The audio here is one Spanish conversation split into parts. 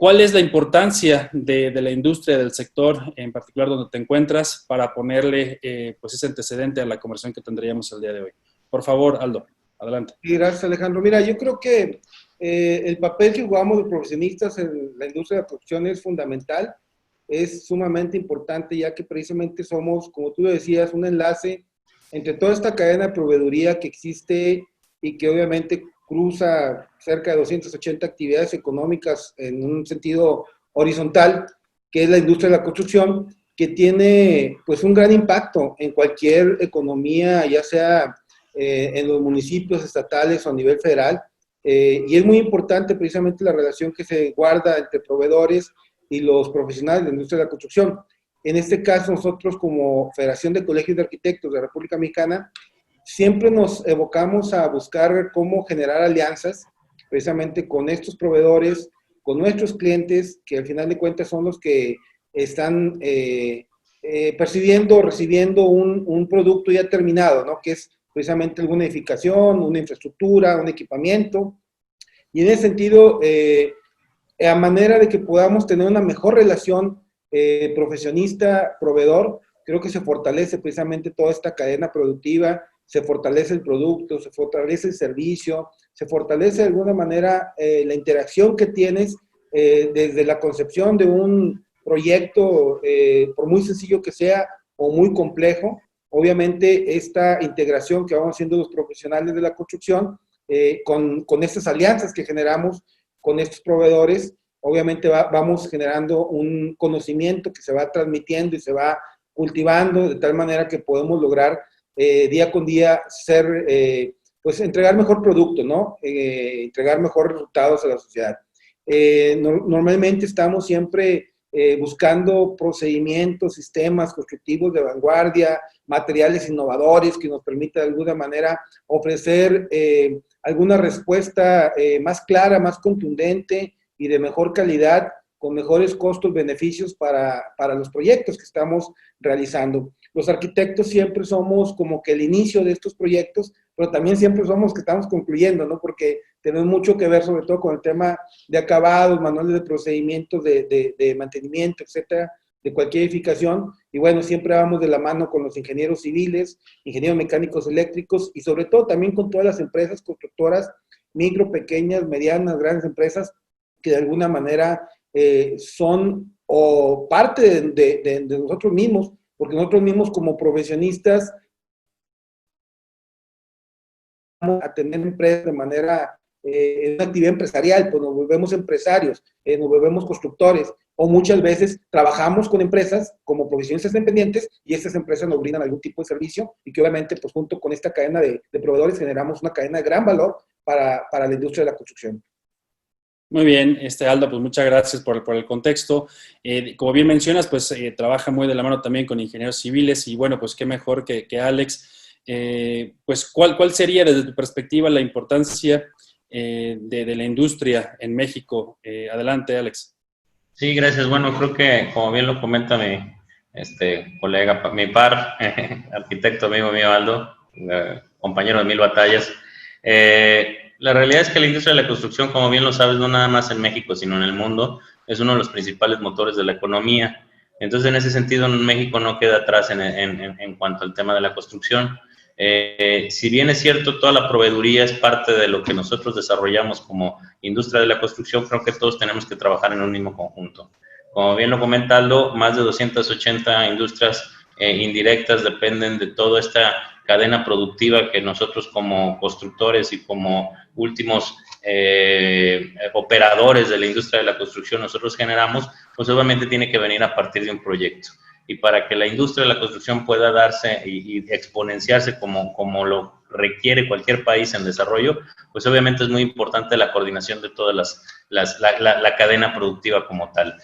¿Cuál es la importancia de la industria, del sector, en particular donde te encuentras, para ponerle pues ese antecedente a la conversación que tendríamos el día de hoy? Por favor, Aldo, adelante. Sí, gracias, Alejandro. Mira, yo creo que el papel que jugamos los profesionistas en la industria de la construcción es fundamental, es sumamente importante, ya que precisamente somos, como tú lo decías, un enlace entre toda esta cadena de proveeduría que existe y que obviamente cruza cerca de 280 actividades económicas en un sentido horizontal, que es la industria de la construcción, que tiene pues un gran impacto en cualquier economía, ya sea en los municipios estatales o a nivel federal, y es muy importante precisamente la relación que se guarda entre proveedores y los profesionales de la industria de la construcción. En este caso, nosotros como Federación de Colegios de Arquitectos de la República Mexicana, siempre nos evocamos a buscar cómo generar alianzas precisamente con estos proveedores, con nuestros clientes, que al final de cuentas son los que están percibiendo o recibiendo un producto ya terminado, ¿no? Que es precisamente alguna edificación, una infraestructura, un equipamiento. Y en ese sentido, a manera de que podamos tener una mejor relación profesionista-proveedor, creo que se fortalece precisamente toda esta cadena productiva, se fortalece el producto, se fortalece el servicio, se fortalece de alguna manera la interacción que tienes desde la concepción de un proyecto, por muy sencillo que sea o muy complejo. Obviamente, esta integración que vamos haciendo los profesionales de la construcción con estas alianzas que generamos con estos proveedores, obviamente vamos generando un conocimiento que se va transmitiendo y se va cultivando de tal manera que podemos lograr día con día ser, pues entregar mejor producto, ¿no? Entregar mejores resultados a la sociedad. Normalmente estamos siempre buscando procedimientos, sistemas constructivos de vanguardia, materiales innovadores que nos permitan de alguna manera ofrecer alguna respuesta más clara, más contundente y de mejor calidad, con mejores costos-beneficios para los proyectos que estamos realizando. Los arquitectos siempre somos como que el inicio de estos proyectos, pero también siempre somos los que estamos concluyendo, ¿no? Porque tenemos mucho que ver sobre todo con el tema de acabados, manuales de procedimientos de mantenimiento, etcétera, de cualquier edificación. Y bueno, siempre vamos de la mano con los ingenieros civiles, ingenieros mecánicos eléctricos y sobre todo también con todas las empresas constructoras, micro, pequeñas, medianas, grandes empresas, que de alguna manera son o parte de nosotros mismos, porque nosotros mismos como profesionistas vamos a tener empresas de manera, una actividad empresarial, pues nos volvemos empresarios, nos volvemos constructores, o muchas veces trabajamos con empresas como profesionistas independientes y estas empresas nos brindan algún tipo de servicio y que obviamente pues junto con esta cadena de proveedores generamos una cadena de gran valor para la industria de la construcción. Muy bien, Aldo, pues muchas gracias por el contexto. Como bien mencionas, pues trabaja muy de la mano también con ingenieros civiles y bueno, pues qué mejor que Alex. Pues ¿cuál sería desde tu perspectiva la importancia de la industria en México? Adelante, Alex. Sí, gracias. Bueno, creo que como bien lo comenta mi colega, mi par, arquitecto amigo mío Aldo, compañero de mil batallas, la realidad es que la industria de la construcción, como bien lo sabes, no nada más en México, sino en el mundo, es uno de los principales motores de la economía. Entonces, en ese sentido, México no queda atrás en cuanto al tema de la construcción. Si bien es cierto, toda la proveeduría es parte de lo que nosotros desarrollamos como industria de la construcción, creo que todos tenemos que trabajar en un mismo conjunto. Como bien lo comenta Aldo, más de 280 industrias indirectas dependen de toda esta cadena productiva que nosotros como constructores y como últimos operadores de la industria de la construcción nosotros generamos, pues obviamente tiene que venir a partir de un proyecto. Y para que la industria de la construcción pueda darse y exponenciarse como lo requiere cualquier país en desarrollo, pues obviamente es muy importante la coordinación de todas la cadena productiva como tal.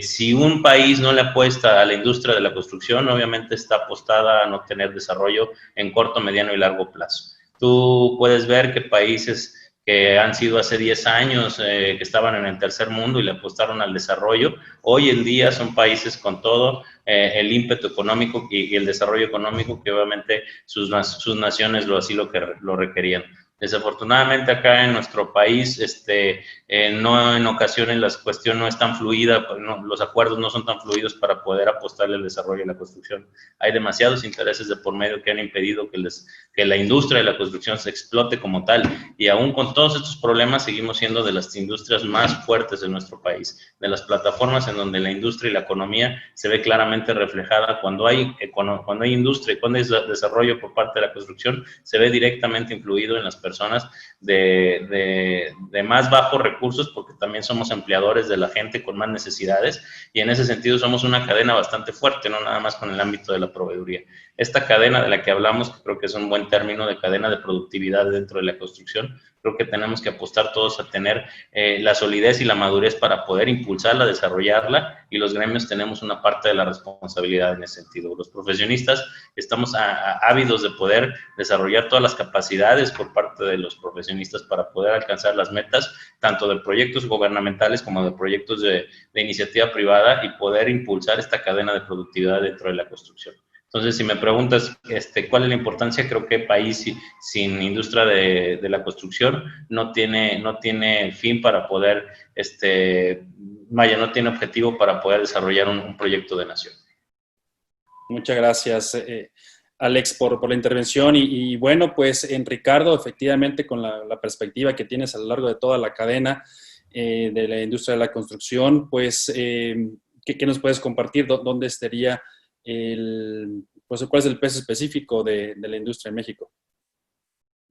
Si un país no le apuesta a la industria de la construcción, obviamente está apostada a no tener desarrollo en corto, mediano y largo plazo. Tú puedes ver que países que han sido hace 10 años, que estaban en el tercer mundo y le apostaron al desarrollo, hoy en día son países con todo el ímpetu económico y el desarrollo económico que obviamente sus naciones así lo requerían. Desafortunadamente acá en nuestro país, no, en ocasiones la cuestión no es tan fluida, pues no, los acuerdos no son tan fluidos para poder apostarle al desarrollo de la construcción. Hay demasiados intereses de por medio que han impedido que la industria de la construcción se explote como tal, y aún con todos estos problemas seguimos siendo de las industrias más fuertes de nuestro país, de las plataformas en donde la industria y la economía se ve claramente reflejada. Cuando hay industria y cuando hay desarrollo por parte de la construcción, se ve directamente influido en las personas de más bajos recursos, porque también somos empleadores de la gente con más necesidades, y en ese sentido somos una cadena bastante fuerte, no nada más con el ámbito de la proveeduría. Esta cadena de la que hablamos, que creo que es un buen término, de cadena de productividad dentro de la construcción, creo que tenemos que apostar todos a tener la solidez y la madurez para poder impulsarla, desarrollarla, y los gremios tenemos una parte de la responsabilidad en ese sentido. Los profesionistas estamos ávidos de poder desarrollar todas las capacidades por parte de los profesionistas para poder alcanzar las metas, tanto de proyectos gubernamentales como de proyectos de iniciativa privada, y poder impulsar esta cadena de productividad dentro de la construcción. Entonces, si me preguntas cuál es la importancia, creo que país sin industria de la construcción no tiene fin para poder, no tiene objetivo para poder desarrollar un proyecto de nación. Muchas gracias, Alex, por la intervención. Y bueno, pues en Ricardo, efectivamente, con la perspectiva que tienes a lo largo de toda la cadena de la industria de la construcción, pues, ¿qué nos puedes compartir? ¿Dónde estaría pues, cuál es el peso específico de la industria en México?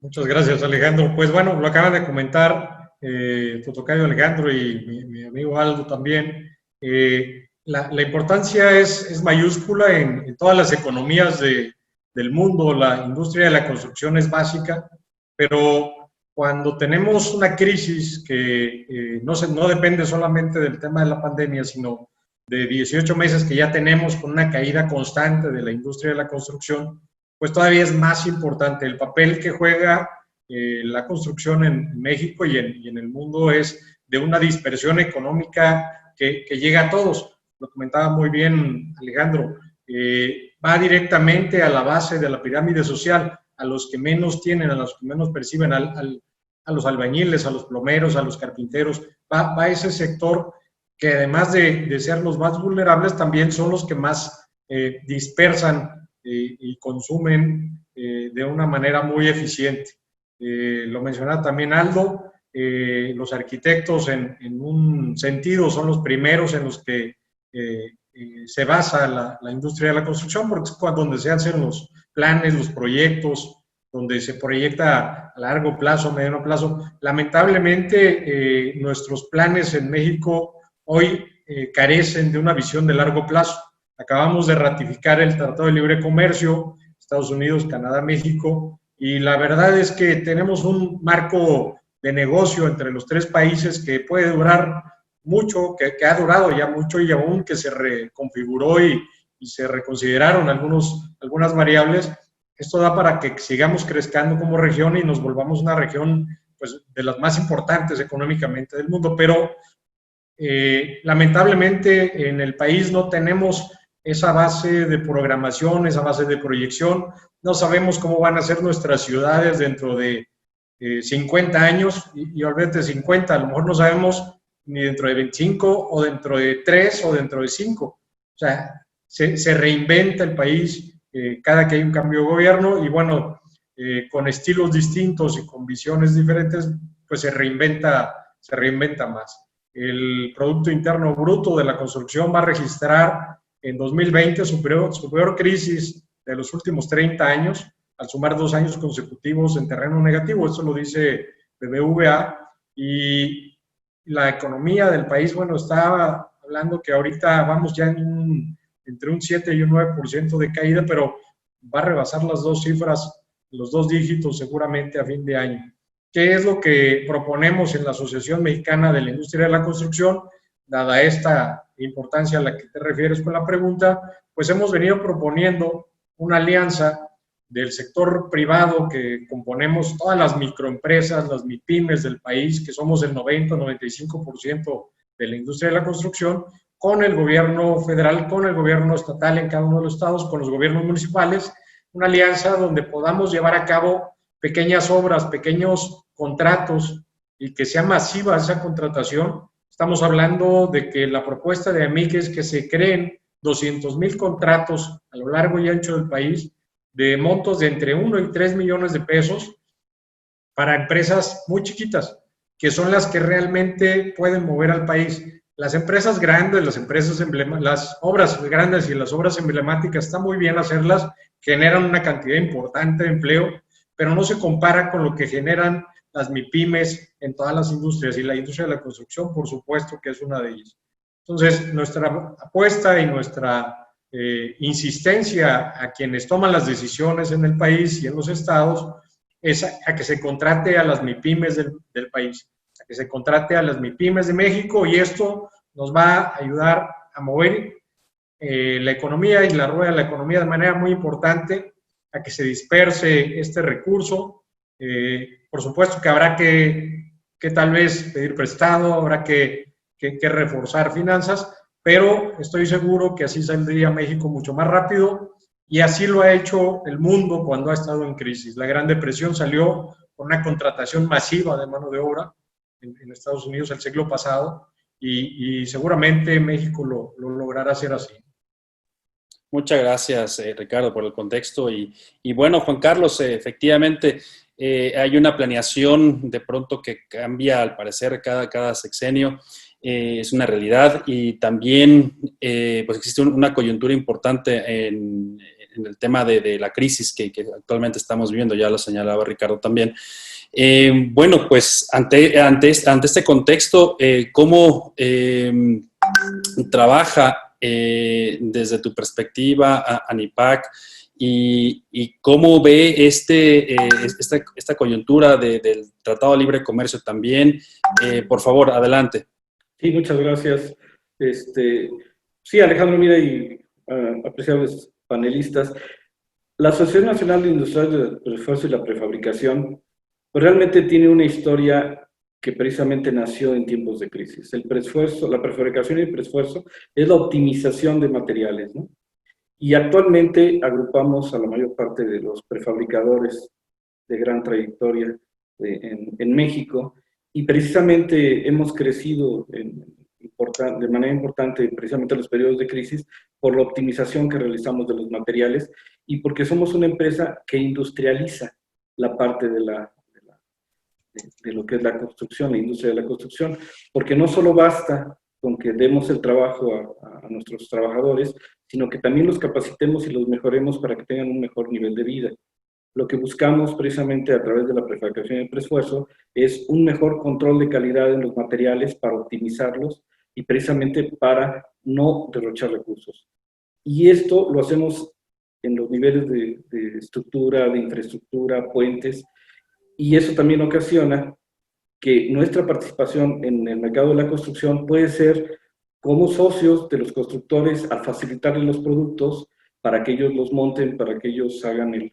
Muchas gracias, Alejandro. Pues bueno, lo acaba de comentar tu tocayo Alejandro y mi amigo Aldo también. La importancia es mayúscula en todas las economías del mundo. La industria de la construcción es básica, pero cuando tenemos una crisis que no depende solamente del tema de la pandemia, sino de 18 meses que ya tenemos con una caída constante de la industria de la construcción, pues todavía es más importante. El papel que juega la construcción en México y en el mundo es de una dispersión económica que llega a todos. Lo comentaba muy bien Alejandro, va directamente a la base de la pirámide social, a los que menos tienen, a los que menos perciben, a los albañiles, a los plomeros, a los carpinteros, va a ese sector que además de ser los más vulnerables, también son los que más dispersan y consumen de una manera muy eficiente. Lo mencionaba también Aldo, los arquitectos en un sentido son los primeros en los que se basa la industria de la construcción, porque es donde se hacen los planes, los proyectos, donde se proyecta a largo plazo, mediano plazo. Lamentablemente, nuestros planes en México hoy carecen de una visión de largo plazo. Acabamos de ratificar el Tratado de Libre Comercio, Estados Unidos, Canadá, México, y la verdad es que tenemos un marco de negocio entre los tres países que puede durar mucho, que ha durado ya mucho, y aún que se reconfiguró y se reconsideraron algunas variables. Esto da para que sigamos creciendo como región y nos volvamos una región, pues, de las más importantes económicamente del mundo, pero lamentablemente en el país no tenemos esa base de programación, esa base de proyección. No sabemos cómo van a ser nuestras ciudades dentro de 50 años, y olvídate de 50, a lo mejor no sabemos ni dentro de 25, o dentro de 3, o dentro de 5. O sea, se reinventa el país cada que hay un cambio de gobierno, y bueno, con estilos distintos y con visiones diferentes, pues se reinventa más. El Producto Interno Bruto de la construcción va a registrar en 2020 su peor crisis de los últimos 30 años, al sumar 2 años consecutivos en terreno negativo. Eso lo dice BBVA. Y la economía del país, bueno, está hablando que ahorita vamos ya entre un 7 y un 9% de caída, pero va a rebasar las dos cifras, los 2 dígitos seguramente a fin de año. ¿Qué es lo que proponemos en la Asociación Mexicana de la Industria de la Construcción? Dada esta importancia a la que te refieres con la pregunta, pues hemos venido proponiendo una alianza del sector privado que componemos todas las microempresas, las MIPYMES del país, que somos el 90-95% de la industria de la construcción, con el gobierno federal, con el gobierno estatal en cada uno de los estados, con los gobiernos municipales, una alianza donde podamos llevar a cabo pequeñas obras, pequeños contratos y que sea masiva esa contratación, estamos hablando de que la propuesta de AMIC es que se creen 200,000 contratos a lo largo y ancho del país de montos de entre 1 y 3 millones de pesos para empresas muy chiquitas, que son las que realmente pueden mover al país. Las empresas grandes, las obras grandes y las obras emblemáticas, está muy bien hacerlas, generan una cantidad importante de empleo, pero no se compara con lo que generan las MIPYMES en todas las industrias, y la industria de la construcción, por supuesto, que es una de ellas. Entonces, nuestra apuesta y nuestra insistencia a quienes toman las decisiones en el país y en los estados es a que se contrate a las MIPYMES del país, a que se contrate a las MIPYMES de México, y esto nos va a ayudar a mover la economía y la rueda de la economía de manera muy importante, a que se disperse este recurso. Por supuesto que habrá que tal vez pedir prestado, habrá que reforzar finanzas, pero estoy seguro que así saldría México mucho más rápido, y así lo ha hecho el mundo cuando ha estado en crisis. La Gran Depresión salió con una contratación masiva de mano de obra en Estados Unidos el siglo pasado, y seguramente México lo logrará hacer así. Muchas gracias, Ricardo, por el contexto. Y bueno, Juan Carlos, efectivamente, hay una planeación de pronto que cambia, al parecer, cada sexenio. Es una realidad, y también pues existe una coyuntura importante en el tema de la crisis que actualmente estamos viviendo, ya lo señalaba Ricardo también. Bueno, pues ante este contexto, ¿cómo trabaja desde tu perspectiva ANIPAC, y cómo ve esta coyuntura del Tratado de Libre Comercio también? Por favor, adelante. Sí, muchas gracias. Sí, Alejandro, mira, y apreciables panelistas, la Asociación Nacional de Industriales del Preesfuerzo y la Prefabricación pues realmente tiene una historia que precisamente nació en tiempos de crisis. El preesfuerzo, la prefabricación y el preesfuerzo es la optimización de materiales, ¿no? Y actualmente agrupamos a la mayor parte de los prefabricadores de gran trayectoria en México, y precisamente hemos crecido de manera importante precisamente en los periodos de crisis por la optimización que realizamos de los materiales, y porque somos una empresa que industrializa la parte de lo que es la construcción, la industria de la construcción, porque no solo basta con que demos el trabajo a nuestros trabajadores, sino que también los capacitemos y los mejoremos para que tengan un mejor nivel de vida. Lo que buscamos precisamente a través de la prefabricación y el preesfuerzo es un mejor control de calidad en los materiales para optimizarlos y precisamente para no derrochar recursos. Y esto lo hacemos en los niveles de estructura, de infraestructura, puentes, y eso también ocasiona que nuestra participación en el mercado de la construcción puede ser como socios de los constructores al facilitarles los productos para que ellos los monten, para que ellos hagan el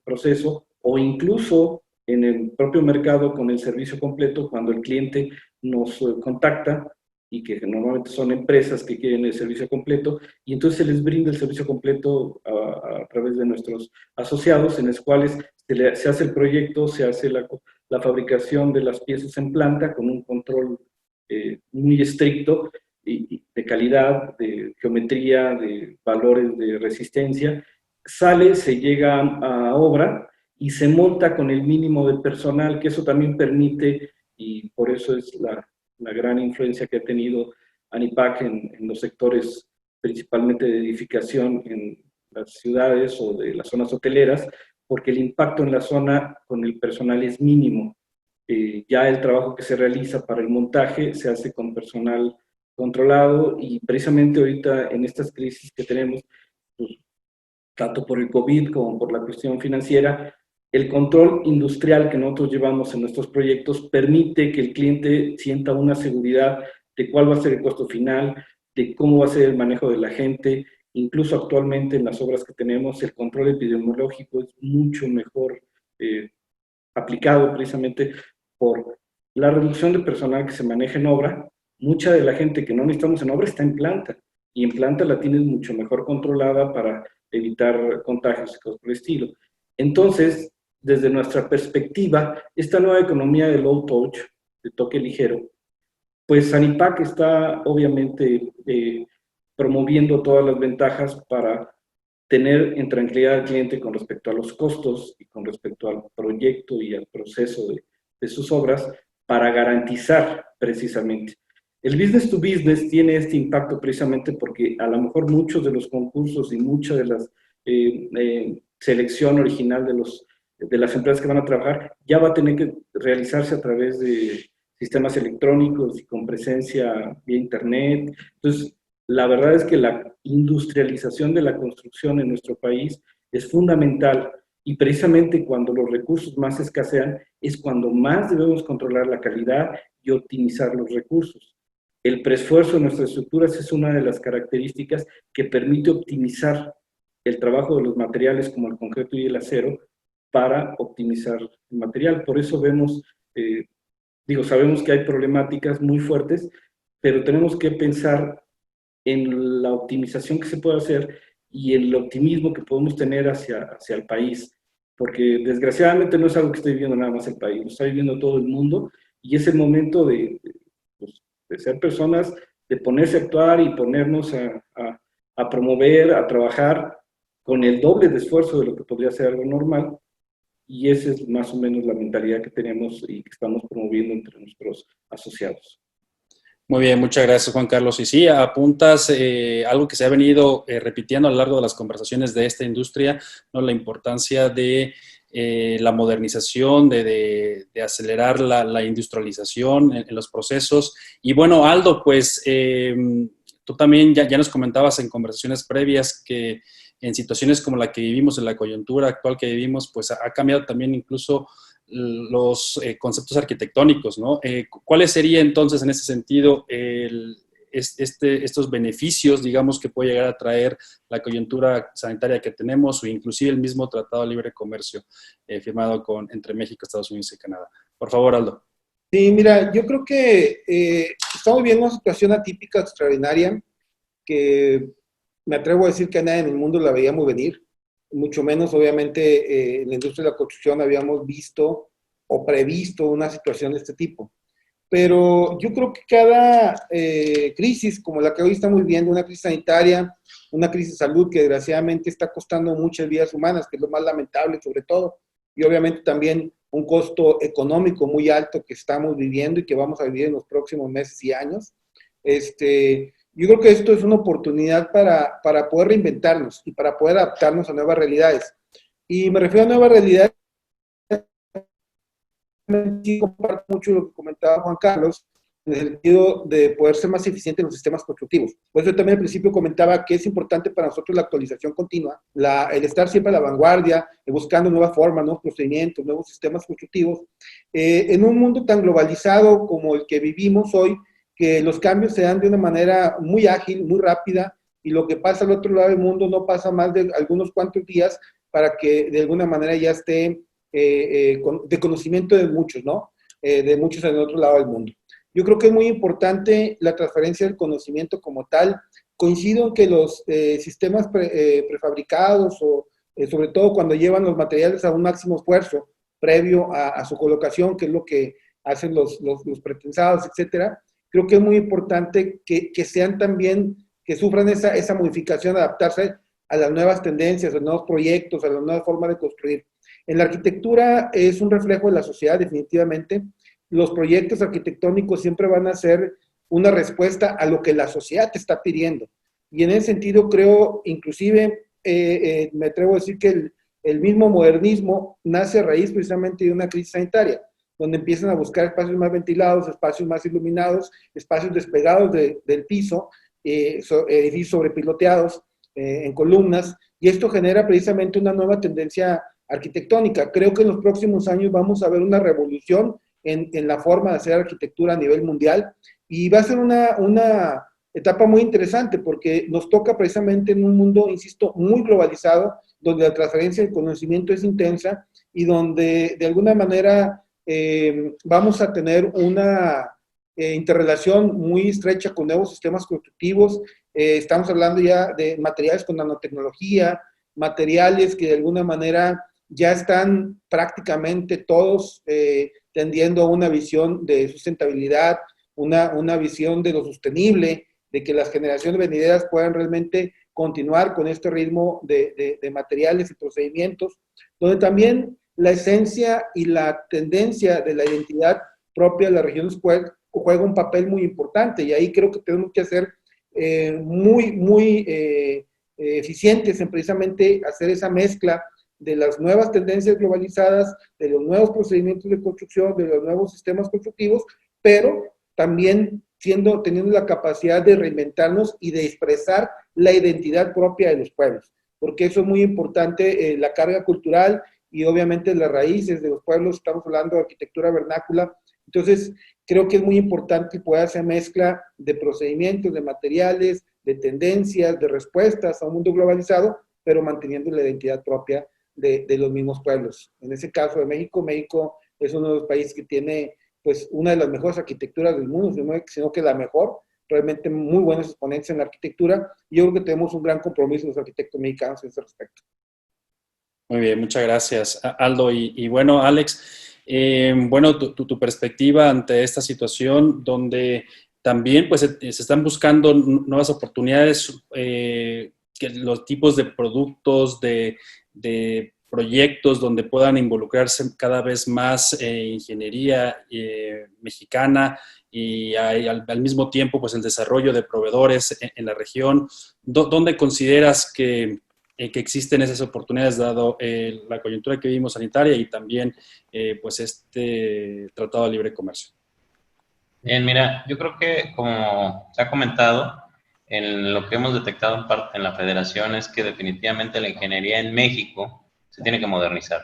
proceso, o incluso en el propio mercado con el servicio completo cuando el cliente nos contacta, y que normalmente son empresas que quieren el servicio completo, y entonces se les brinda el servicio completo a través de nuestros asociados, en los cuales se hace el proyecto, se hace la fabricación de las piezas en planta con un control muy estricto y de calidad, de geometría, de valores de resistencia. Sale, se llega a obra y se monta con el mínimo de personal, que eso también permite, y por eso es la gran influencia que ha tenido ANIPAC en los sectores principalmente de edificación en las ciudades o de las zonas hoteleras, porque el impacto en la zona con el personal es mínimo. Ya el trabajo que se realiza para el montaje se hace con personal controlado, y precisamente ahorita en estas crisis que tenemos, pues, tanto por el COVID como por la cuestión financiera, el control industrial que nosotros llevamos en nuestros proyectos permite que el cliente sienta una seguridad de cuál va a ser el costo final, de cómo va a ser el manejo de la gente. Incluso actualmente en las obras que tenemos, el control epidemiológico es mucho mejor aplicado precisamente por la reducción de personal que se maneja en obra. Mucha de la gente que no necesitamos en obra está en planta, y en planta la tienes mucho mejor controlada para evitar contagios y cosas por el estilo. Entonces, desde nuestra perspectiva, esta nueva economía de low touch, de toque ligero, pues Sanipac está obviamente promoviendo todas las ventajas para tener en tranquilidad al cliente con respecto a los costos y con respecto al proyecto y al proceso de sus obras, para garantizar precisamente. El business to business tiene este impacto precisamente porque a lo mejor muchos de los concursos y mucha de la selección original de las empresas que van a trabajar ya va a tener que realizarse a través de sistemas electrónicos y con presencia vía internet. Entonces, la verdad es que la industrialización de la construcción en nuestro país es fundamental, y precisamente cuando los recursos más escasean es cuando más debemos controlar la calidad y optimizar los recursos. El preesfuerzo de nuestras estructuras es una de las características que permite optimizar el trabajo de los materiales como el concreto y el acero para optimizar el material. Por eso vemos, sabemos que hay problemáticas muy fuertes, pero tenemos que pensar en la optimización que se puede hacer y el optimismo que podemos tener hacia el país, porque desgraciadamente no es algo que esté viviendo nada más el país, lo está viviendo todo el mundo, y es el momento de ser personas, de ponerse a actuar y ponernos a promover, a trabajar con el doble de esfuerzo de lo que podría ser algo normal, y esa es más o menos la mentalidad que tenemos y que estamos promoviendo entre nuestros asociados. Muy bien, muchas gracias, Juan Carlos. Y sí, apuntas algo que se ha venido repitiendo a lo largo de las conversaciones de esta industria, ¿no? La importancia de la modernización, de acelerar la industrialización en los procesos. Y bueno, Aldo, pues tú también ya nos comentabas en conversaciones previas que en situaciones como la que vivimos, en la coyuntura actual que vivimos, pues ha cambiado también incluso los conceptos arquitectónicos, ¿no? ¿Cuáles serían entonces en ese sentido estos beneficios, digamos, que puede llegar a traer la coyuntura sanitaria que tenemos, o inclusive el mismo Tratado de Libre Comercio firmado entre México, Estados Unidos y Canadá? Por favor, Aldo. Sí, mira, yo creo que estamos viviendo una situación atípica, extraordinaria, que me atrevo a decir que nadie en el mundo la veíamos venir. Mucho menos, obviamente, en la industria de la construcción habíamos visto o previsto una situación de este tipo. Pero yo creo que cada crisis, como la que hoy estamos viviendo, una crisis sanitaria, una crisis de salud que desgraciadamente está costando muchas vidas humanas, que es lo más lamentable sobre todo, y obviamente también un costo económico muy alto que estamos viviendo y que vamos a vivir en los próximos meses y años. Yo creo que esto es una oportunidad para poder reinventarnos y para poder adaptarnos a nuevas realidades. Y me refiero a nuevas realidades, sí comparto mucho lo que comentaba Juan Carlos, en el sentido de poder ser más eficiente en los sistemas constructivos. Por eso también al principio comentaba que es importante para nosotros la actualización continua, el estar siempre a la vanguardia, buscando nuevas formas, nuevos procedimientos, nuevos sistemas constructivos. En un mundo tan globalizado como el que vivimos hoy, que los cambios se dan de una manera muy ágil, muy rápida, y lo que pasa al otro lado del mundo no pasa más de algunos cuantos días para que de alguna manera ya esté de conocimiento de muchos, ¿no? De muchos en el otro lado del mundo. Yo creo que es muy importante la transferencia del conocimiento como tal. Coincido en que los sistemas prefabricados, o sobre todo cuando llevan los materiales a un máximo esfuerzo previo a su colocación, que es lo que hacen los pretensados, etcétera, creo que es muy importante que sean también, que sufran esa modificación, adaptarse a las nuevas tendencias, a los nuevos proyectos, a las nuevas formas de construir. En la arquitectura es un reflejo de la sociedad, definitivamente. Los proyectos arquitectónicos siempre van a ser una respuesta a lo que la sociedad te está pidiendo. Y en ese sentido creo, inclusive, me atrevo a decir que el mismo modernismo nace a raíz precisamente de una crisis sanitaria, donde empiezan a buscar espacios más ventilados, espacios más iluminados, espacios despegados del piso, edificios sobrepiloteados en columnas, y esto genera precisamente una nueva tendencia arquitectónica. Creo que en los próximos años vamos a ver una revolución en la forma de hacer arquitectura a nivel mundial, y va a ser una etapa muy interesante porque nos toca precisamente en un mundo, insisto, muy globalizado, donde la transferencia del conocimiento es intensa y donde de alguna manera vamos a tener una interrelación muy estrecha con nuevos sistemas constructivos. Estamos hablando ya de materiales con nanotecnología, materiales que de alguna manera ya están prácticamente todos tendiendo a una visión de sustentabilidad, una visión de lo sostenible, de que las generaciones venideras puedan realmente continuar con este ritmo de materiales y procedimientos, donde también la esencia y la tendencia de la identidad propia de las regiones juega un papel muy importante, y ahí creo que tenemos que ser muy eficientes en precisamente hacer esa mezcla de las nuevas tendencias globalizadas, de los nuevos procedimientos de construcción, de los nuevos sistemas constructivos, pero también teniendo la capacidad de reinventarnos y de expresar la identidad propia de los pueblos, porque eso es muy importante, la carga cultural y obviamente las raíces de los pueblos. Estamos hablando de arquitectura vernácula, entonces creo que es muy importante que pueda hacer mezcla de procedimientos, de materiales, de tendencias, de respuestas a un mundo globalizado, pero manteniendo la identidad propia de los mismos pueblos. En ese caso de México, México es uno de los países que tiene pues una de las mejores arquitecturas del mundo, sino que la mejor, realmente muy buenos exponentes en la arquitectura, y yo creo que tenemos un gran compromiso los arquitectos mexicanos en ese respecto. Muy bien, muchas gracias, Aldo. Y bueno, Alex, bueno, tu perspectiva ante esta situación donde también pues se están buscando nuevas oportunidades, que los tipos de productos, de proyectos donde puedan involucrarse cada vez más ingeniería mexicana y al mismo tiempo pues el desarrollo de proveedores en la región. ¿Dónde consideras que existen esas oportunidades dado la coyuntura que vivimos sanitaria y también pues este Tratado de Libre Comercio? Bien, mira, yo creo que como se ha comentado, en lo que hemos detectado en parte en la federación es que definitivamente la ingeniería en México se tiene que modernizar.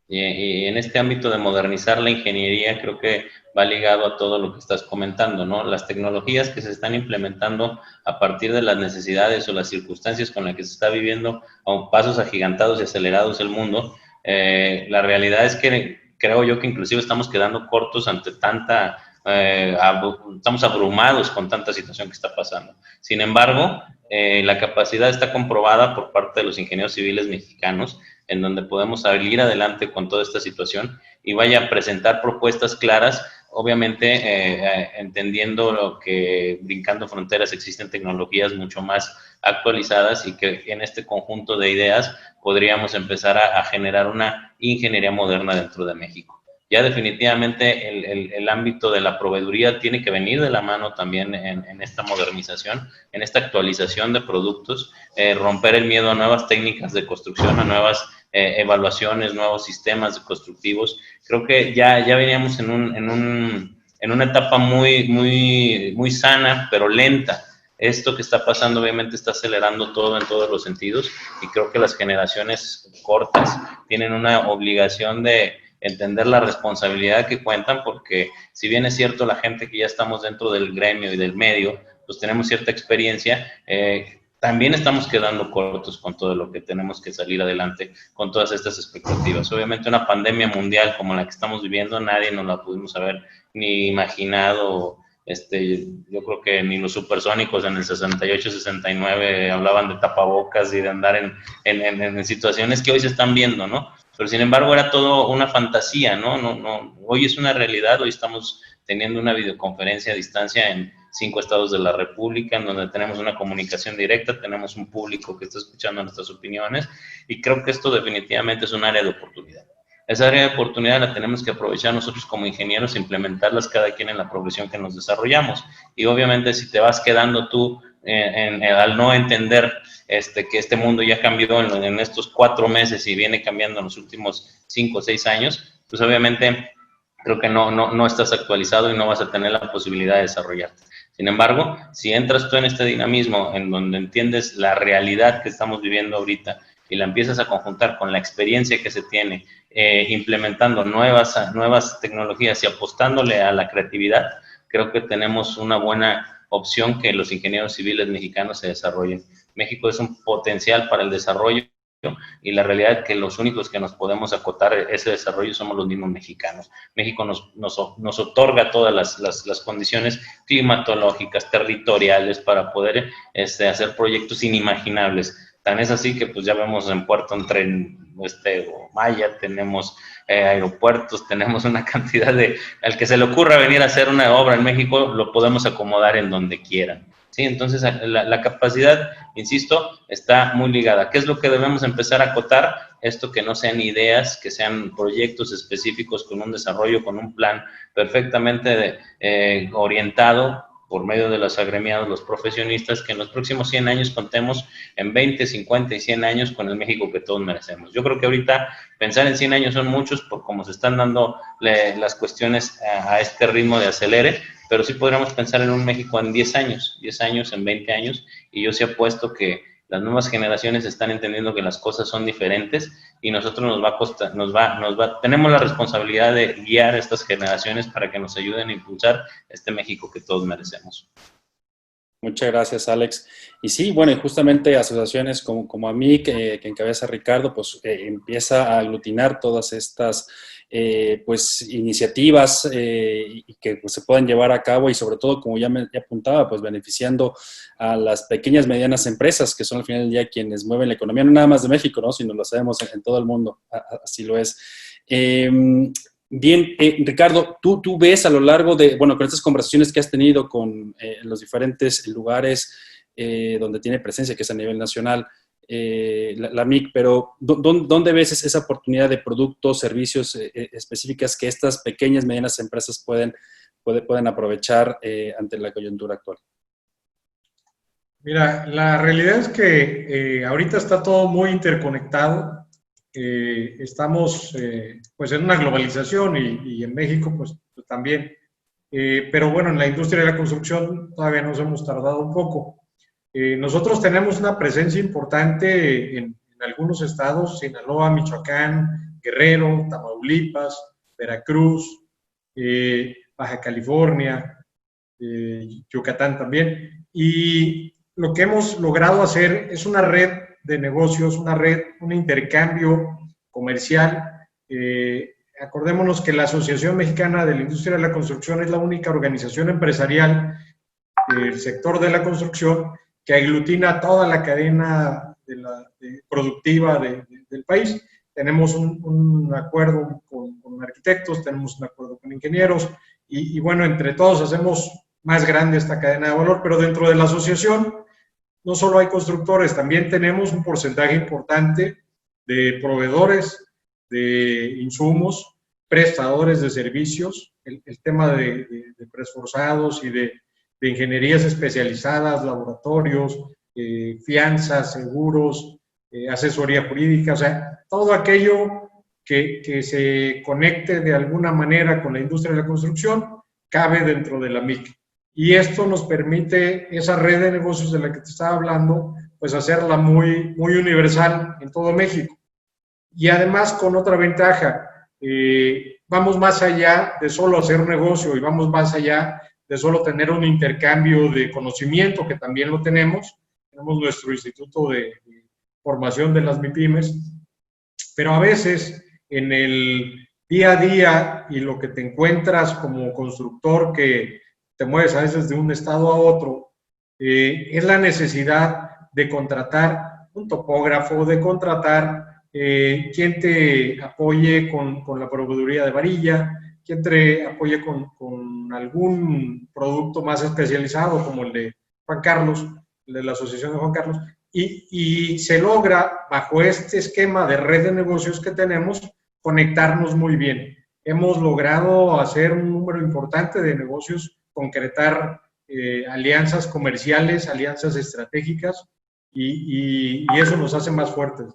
Y en este ámbito de modernizar la ingeniería creo que va ligado a todo lo que estás comentando, ¿no? Las tecnologías que se están implementando a partir de las necesidades o las circunstancias con las que se está viviendo a pasos agigantados y acelerados el mundo, la realidad es que creo yo que inclusive estamos quedando cortos ante tanta... estamos abrumados con tanta situación que está pasando. Sin embargo, la capacidad está comprobada por parte de los ingenieros civiles mexicanos, en donde podemos salir adelante con toda esta situación y vaya a presentar propuestas claras, obviamente entendiendo lo que brincando fronteras existen tecnologías mucho más actualizadas y que en este conjunto de ideas podríamos empezar a generar una ingeniería moderna dentro de México. Ya definitivamente el ámbito de la proveeduría tiene que venir de la mano también en esta modernización, en esta actualización de productos, romper el miedo a nuevas técnicas de construcción, a nuevas evaluaciones, nuevos sistemas constructivos. Creo que ya veníamos en una etapa muy sana, pero lenta. Esto que está pasando obviamente está acelerando todo en todos los sentidos y creo que las generaciones cortas tienen una obligación de entender la responsabilidad que cuentan, porque si bien es cierto la gente que ya estamos dentro del gremio y del medio, pues tenemos cierta experiencia, también estamos quedando cortos con todo lo que tenemos que salir adelante con todas estas expectativas. Obviamente una pandemia mundial como la que estamos viviendo, nadie nos la pudimos haber ni imaginado. Yo creo que ni los supersónicos en el 68, 69 hablaban de tapabocas y de andar en situaciones que hoy se están viendo, ¿no? Pero sin embargo era todo una fantasía, ¿no? Hoy es una realidad, hoy estamos teniendo una videoconferencia a distancia en 5 estados de la República, en donde tenemos una comunicación directa, tenemos un público que está escuchando nuestras opiniones, y creo que esto definitivamente es un área de oportunidad. Esa área de oportunidad la tenemos que aprovechar nosotros como ingenieros, implementarlas cada quien en la progresión que nos desarrollamos. Y obviamente si te vas quedando tú al no entender que este mundo ya cambió en estos 4 meses y viene cambiando en los últimos 5 o 6 años, pues obviamente creo que no estás actualizado y no vas a tener la posibilidad de desarrollarte. Sin embargo, si entras tú en este dinamismo en donde entiendes la realidad que estamos viviendo ahorita y la empiezas a conjuntar con la experiencia que se tiene, implementando nuevas tecnologías y apostándole a la creatividad, creo que tenemos una buena opción que los ingenieros civiles mexicanos se desarrollen. México es un potencial para el desarrollo y la realidad es que los únicos que nos podemos acotar ese desarrollo somos los mismos mexicanos. México nos otorga todas las condiciones climatológicas, territoriales para poder hacer proyectos inimaginables. Tan es así que pues ya vemos en puerto un tren Maya, tenemos aeropuertos, tenemos una cantidad de... Al que se le ocurra venir a hacer una obra en México, lo podemos acomodar en donde quieran. ¿Sí? Entonces, la capacidad, insisto, está muy ligada. ¿Qué es lo que debemos empezar a acotar? Esto que no sean ideas, que sean proyectos específicos con un desarrollo, con un plan perfectamente orientado por medio de los agremiados, los profesionistas, que en los próximos 100 años contemos en 20, 50 y 100 años con el México que todos merecemos. Yo creo que ahorita pensar en 100 años son muchos por cómo se están dando las cuestiones a este ritmo de acelere, pero sí podríamos pensar en un México en 10 años, en 20 años, y yo sí apuesto que las nuevas generaciones están entendiendo que las cosas son diferentes y nosotros nos va a costar, tenemos la responsabilidad de guiar a estas generaciones para que nos ayuden a impulsar este México que todos merecemos. Muchas gracias, Alex. Y sí, bueno, y justamente asociaciones como AMIC, que encabeza Ricardo, pues empieza a aglutinar todas estas pues iniciativas y que pues, se puedan llevar a cabo y sobre todo, como ya apuntaba, pues beneficiando a las pequeñas y medianas empresas que son al final del día quienes mueven la economía, no nada más de México, ¿no? Sino lo sabemos en todo el mundo, así lo es. Bien, Ricardo, ¿tú ves a lo largo de, bueno, con estas conversaciones que has tenido con los diferentes lugares donde tiene presencia, que es a nivel nacional, la MIC, pero ¿dónde ves esa oportunidad de productos, servicios específicas que estas pequeñas, medianas empresas pueden aprovechar ante la coyuntura actual? Mira, la realidad es que ahorita está todo muy interconectado. Estamos pues en una globalización y en México pues también. Pero bueno, en la industria de la construcción todavía nos hemos tardado un poco. Nosotros tenemos una presencia importante en algunos estados: Sinaloa, Michoacán, Guerrero, Tamaulipas, Veracruz, Baja California, Yucatán también. Y lo que hemos logrado hacer es una red de negocios, un intercambio comercial. Acordémonos que la Asociación Mexicana de la Industria de la Construcción es la única organización empresarial del sector de la construcción que aglutina toda la cadena productiva del país. Tenemos un acuerdo con arquitectos, tenemos un acuerdo con ingenieros y bueno, entre todos hacemos más grande esta cadena de valor, pero dentro de la asociación no solo hay constructores, también tenemos un porcentaje importante de proveedores de insumos, prestadores de servicios, el tema de preesforzados y de ingenierías especializadas, laboratorios, fianzas, seguros, asesoría jurídica, o sea, todo aquello que se conecte de alguna manera con la industria de la construcción cabe dentro de la MIC. Y esto nos permite, esa red de negocios de la que te estaba hablando, pues hacerla muy, muy universal en todo México. Y además con otra ventaja, vamos más allá de solo hacer negocio y vamos más allá de solo tener un intercambio de conocimiento, que también lo tenemos. Tenemos nuestro Instituto de Formación de las MIPYMES, pero a veces en el día a día y lo que te encuentras como constructor que te mueves a veces de un estado a otro, es la necesidad de contratar un topógrafo, de contratar quien te apoye con la proveeduría de varilla, quien te apoye con algún producto más especializado como el de Juan Carlos, el de la Asociación de Juan Carlos, y se logra, bajo este esquema de red de negocios que tenemos, conectarnos muy bien. Hemos logrado hacer un número importante de negocios, concretar alianzas comerciales, alianzas estratégicas, y eso nos hace más fuertes.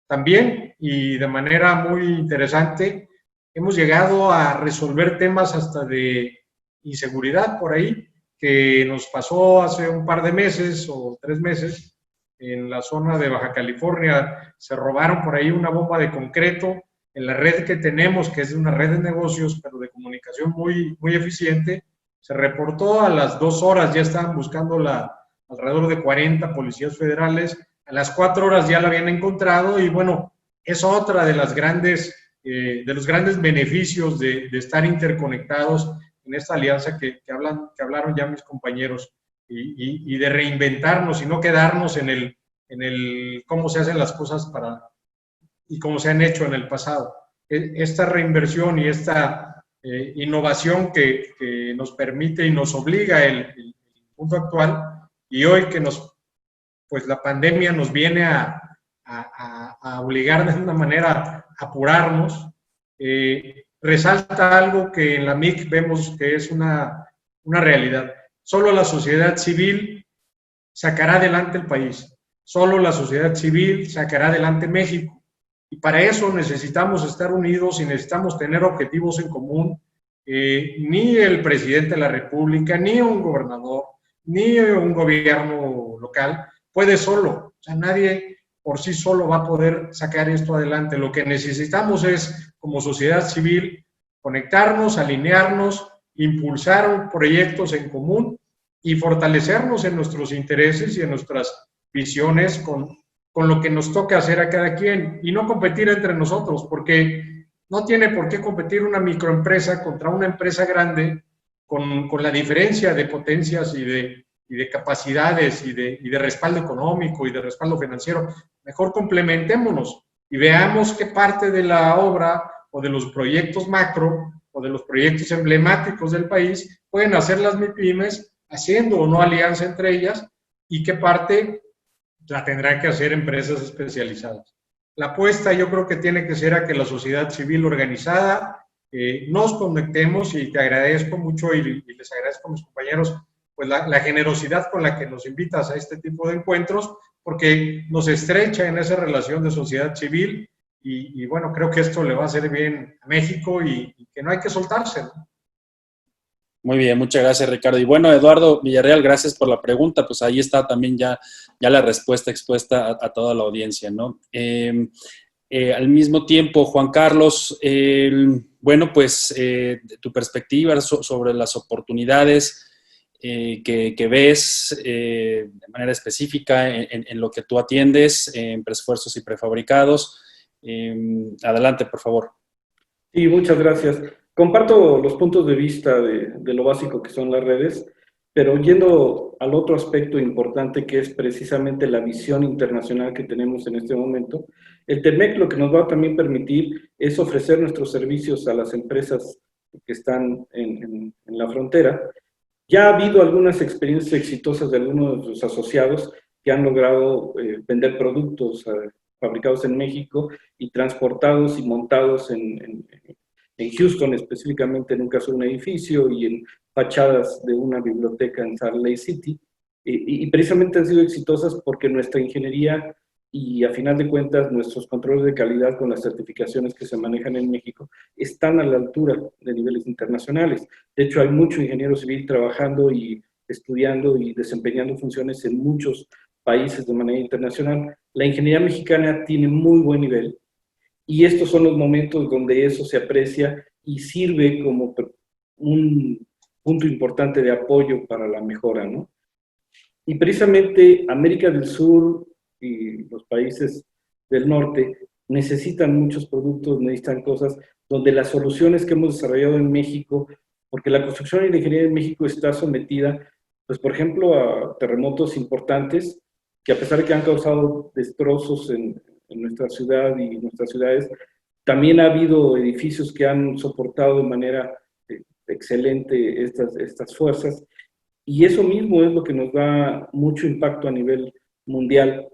También, y de manera muy interesante, hemos llegado a resolver temas hasta de inseguridad por ahí, que nos pasó hace un par de meses o 3 meses en la zona de Baja California. Se robaron por ahí una bomba de concreto en la red que tenemos, que es una red de negocios, pero de comunicación muy, muy eficiente. Se reportó a las 2 horas, ya estaban buscando alrededor de 40 policías federales. A las 4 horas ya la habían encontrado y bueno, es otra de los grandes beneficios de estar interconectados en esta alianza que hablaron ya mis compañeros y de reinventarnos y no quedarnos en cómo se hacen las cosas y cómo se han hecho en el pasado. Esta reinversión y esta innovación que nos permite y nos obliga el mundo actual, y hoy que pues la pandemia nos viene a obligar de una manera a apurarnos, resalta algo que en la MIC vemos que es una realidad. Solo la sociedad civil sacará adelante el país. Solo la sociedad civil sacará adelante México. Y para eso necesitamos estar unidos y necesitamos tener objetivos en común. Ni el presidente de la República, ni un gobernador, ni un gobierno local puede solo. O sea, nadie por sí solo va a poder sacar esto adelante. Lo que necesitamos es, como sociedad civil, conectarnos, alinearnos, impulsar proyectos en común y fortalecernos en nuestros intereses y en nuestras visiones con lo que nos toca hacer a cada quien y no competir entre nosotros, porque no tiene por qué competir una microempresa contra una empresa grande con la diferencia de potencias y de capacidades y de respaldo económico y de respaldo financiero. Mejor complementémonos y veamos qué parte de la obra o de los proyectos macro o de los proyectos emblemáticos del país pueden hacer las MIPYMES haciendo o no alianza entre ellas y qué parte la tendrán que hacer empresas especializadas. La apuesta yo creo que tiene que ser a que la sociedad civil organizada nos conectemos y te agradezco mucho y les agradezco a mis compañeros pues la generosidad con la que nos invitas a este tipo de encuentros porque nos estrecha en esa relación de sociedad civil y bueno, creo que esto le va a hacer bien a México y que no hay que soltarse, ¿no? Muy bien, muchas gracias, Ricardo. Y bueno, Eduardo Villarreal, gracias por la pregunta. Pues ahí está también ya la respuesta expuesta a toda la audiencia, ¿no? Al mismo tiempo, Juan Carlos, bueno, pues tu perspectiva sobre las oportunidades que ves de manera específica en lo que tú atiendes, en preesfuerzos y prefabricados. Adelante, por favor. Sí, muchas gracias. Comparto los puntos de vista de lo básico que son las redes, pero yendo al otro aspecto importante que es precisamente la visión internacional que tenemos en este momento, el TEMEC lo que nos va a también permitir es ofrecer nuestros servicios a las empresas que están en la frontera. Ya ha habido algunas experiencias exitosas de algunos de nuestros asociados que han logrado vender productos fabricados en México y transportados y montados en Houston, específicamente en un caso de un edificio y en fachadas de una biblioteca en Salt Lake City. Y precisamente han sido exitosas porque nuestra ingeniería y a final de cuentas nuestros controles de calidad con las certificaciones que se manejan en México están a la altura de niveles internacionales. De hecho, hay mucho ingeniero civil trabajando y estudiando y desempeñando funciones en muchos países de manera internacional. La ingeniería mexicana tiene muy buen nivel. Y estos son los momentos donde eso se aprecia y sirve como un punto importante de apoyo para la mejora, ¿no? Y precisamente América del Sur y los países del norte necesitan muchos productos, necesitan cosas donde las soluciones que hemos desarrollado en México, porque la construcción y la ingeniería en México está sometida, pues por ejemplo, a terremotos importantes que a pesar de que han causado destrozos en nuestra ciudad y nuestras ciudades, también ha habido edificios que han soportado de manera excelente estas fuerzas, y eso mismo es lo que nos da mucho impacto a nivel mundial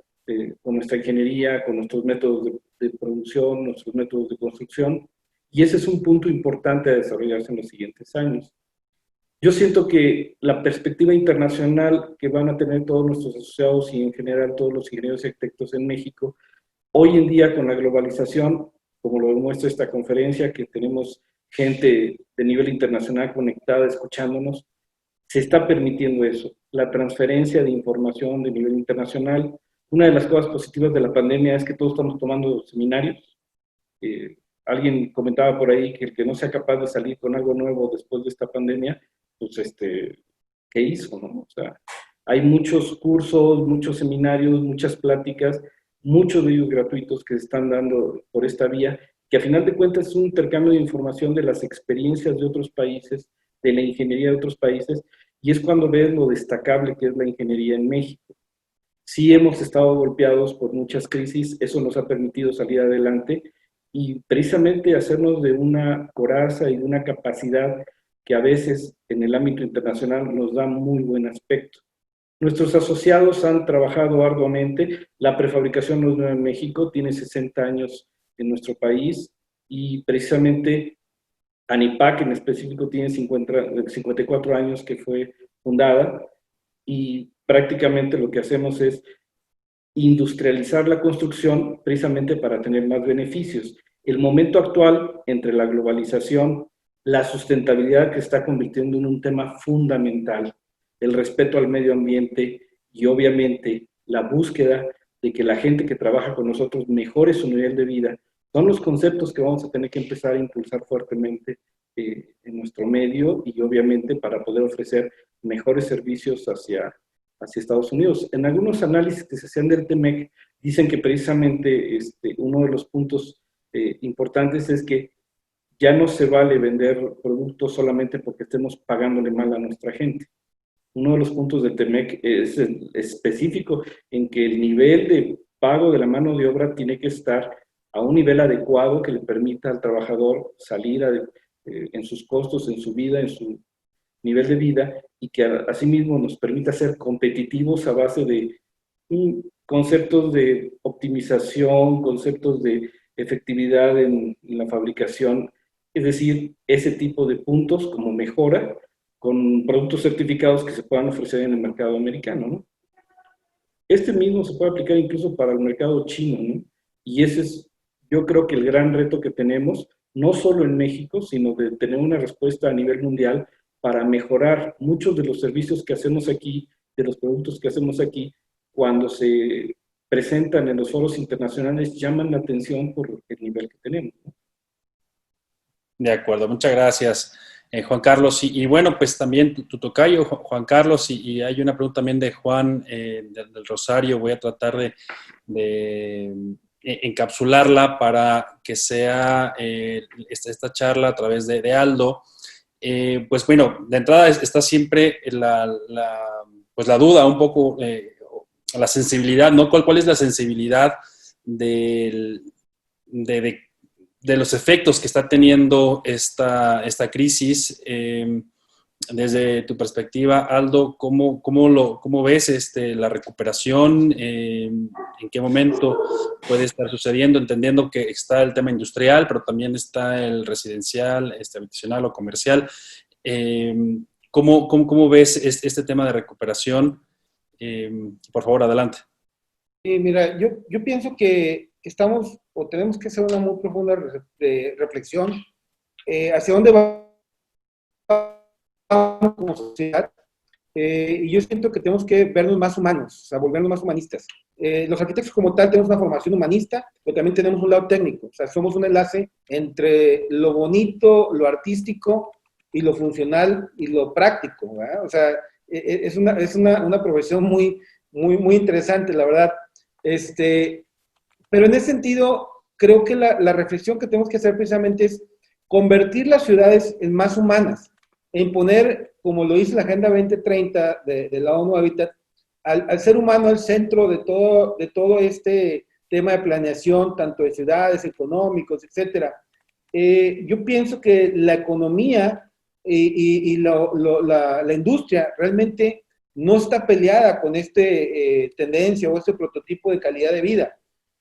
con nuestra ingeniería, con nuestros métodos de producción, nuestros métodos de construcción, y ese es un punto importante a desarrollarse en los siguientes años. Yo siento que la perspectiva internacional que van a tener todos nuestros asociados y en general todos los ingenieros y arquitectos en México, hoy en día con la globalización, como lo demuestra esta conferencia, que tenemos gente de nivel internacional conectada, escuchándonos, se está permitiendo eso, la transferencia de información de nivel internacional. Una de las cosas positivas de la pandemia es que todos estamos tomando seminarios. Alguien comentaba por ahí que el que no sea capaz de salir con algo nuevo después de esta pandemia, pues ¿qué hizo, no? O sea, hay muchos cursos, muchos seminarios, muchas pláticas, muchos de ellos gratuitos que se están dando por esta vía, que a final de cuentas es un intercambio de información de las experiencias de otros países, de la ingeniería de otros países, y es cuando ves lo destacable que es la ingeniería en México. Sí hemos estado golpeados por muchas crisis, eso nos ha permitido salir adelante y precisamente hacernos de una coraza y de una capacidad que a veces en el ámbito internacional nos da muy buen aspecto. Nuestros asociados han trabajado arduamente. La prefabricación no es nueva en México, tiene 60 años en nuestro país y precisamente ANIPAC en específico tiene 54 años que fue fundada y prácticamente lo que hacemos es industrializar la construcción precisamente para tener más beneficios. El momento actual entre la globalización, la sustentabilidad que está convirtiendo en un tema fundamental, el respeto al medio ambiente y obviamente la búsqueda de que la gente que trabaja con nosotros mejore su nivel de vida, son los conceptos que vamos a tener que empezar a impulsar fuertemente en nuestro medio y obviamente para poder ofrecer mejores servicios hacia Estados Unidos. En algunos análisis que se hacían del TEMEC dicen que precisamente uno de los puntos importantes es que ya no se vale vender productos solamente porque estemos pagándole mal a nuestra gente. Uno de los puntos del TEMEC es específico en que el nivel de pago de la mano de obra tiene que estar a un nivel adecuado que le permita al trabajador salir en sus costos, en su vida, en su nivel de vida, y que asimismo nos permita ser competitivos a base de conceptos de optimización, conceptos de efectividad en la fabricación, es decir, ese tipo de puntos como mejora con productos certificados que se puedan ofrecer en el mercado americano, ¿no? Este mismo se puede aplicar incluso para el mercado chino, ¿no? Y ese es, yo creo que el gran reto que tenemos, no solo en México, sino de tener una respuesta a nivel mundial para mejorar muchos de los servicios que hacemos aquí, de los productos que hacemos aquí, cuando se presentan en los foros internacionales, llaman la atención por el nivel que tenemos, ¿no? De acuerdo, muchas gracias, Juan Carlos. Y bueno, pues también tu tocayo, Juan Carlos, y hay una pregunta también de Juan del Rosario. Voy a tratar de encapsularla para que sea esta charla a través de Aldo. Pues bueno, de entrada está siempre pues la duda, un poco, la sensibilidad, ¿no? ¿Cuál es la sensibilidad de los efectos que está teniendo esta crisis? Desde tu perspectiva, Aldo, ¿cómo ves la recuperación? ¿En qué momento puede estar sucediendo? Entendiendo que está el tema industrial, pero también está el residencial, habitacional o comercial. ¿Cómo ves este tema de recuperación? Por favor, adelante. Sí, mira, yo pienso que estamos o tenemos que hacer una muy profunda reflexión hacia dónde vamos como sociedad, y yo siento que tenemos que vernos más humanos, o sea, volvernos más humanistas. Los arquitectos como tal tenemos una formación humanista, pero también tenemos un lado técnico, o sea, somos un enlace entre lo bonito, lo artístico y lo funcional y lo práctico, ¿verdad? O sea, es una profesión muy interesante, la verdad. Pero en ese sentido, creo que la reflexión que tenemos que hacer precisamente es convertir las ciudades en más humanas, en poner, como lo dice la Agenda 2030 de la ONU Habitat, al ser humano al centro de todo este tema de planeación, tanto de ciudades, económicos, etcétera. Yo pienso que la economía y la industria realmente no está peleada con tendencia o este prototipo de calidad de vida,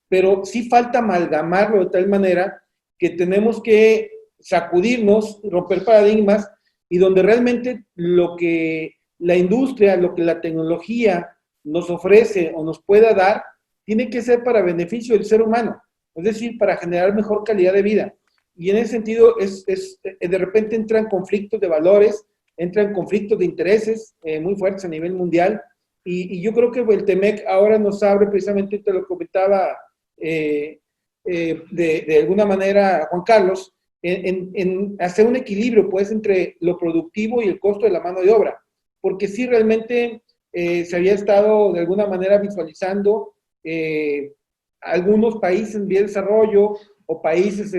pero sí falta amalgamarlo de tal manera que tenemos que sacudirnos, romper paradigmas, y donde realmente lo que la industria, lo que la tecnología nos ofrece o nos pueda dar, tiene que ser para beneficio del ser humano, es decir, para generar mejor calidad de vida. Y en ese sentido, de repente entran conflictos de valores, entran conflictos de intereses muy fuertes a nivel mundial, y yo creo que el TEMEC ahora nos abre, precisamente te lo comentaba de alguna manera Juan Carlos, en hacer un equilibrio pues entre lo productivo y el costo de la mano de obra, porque sí realmente se había estado de alguna manera visualizando algunos países en vía de desarrollo o países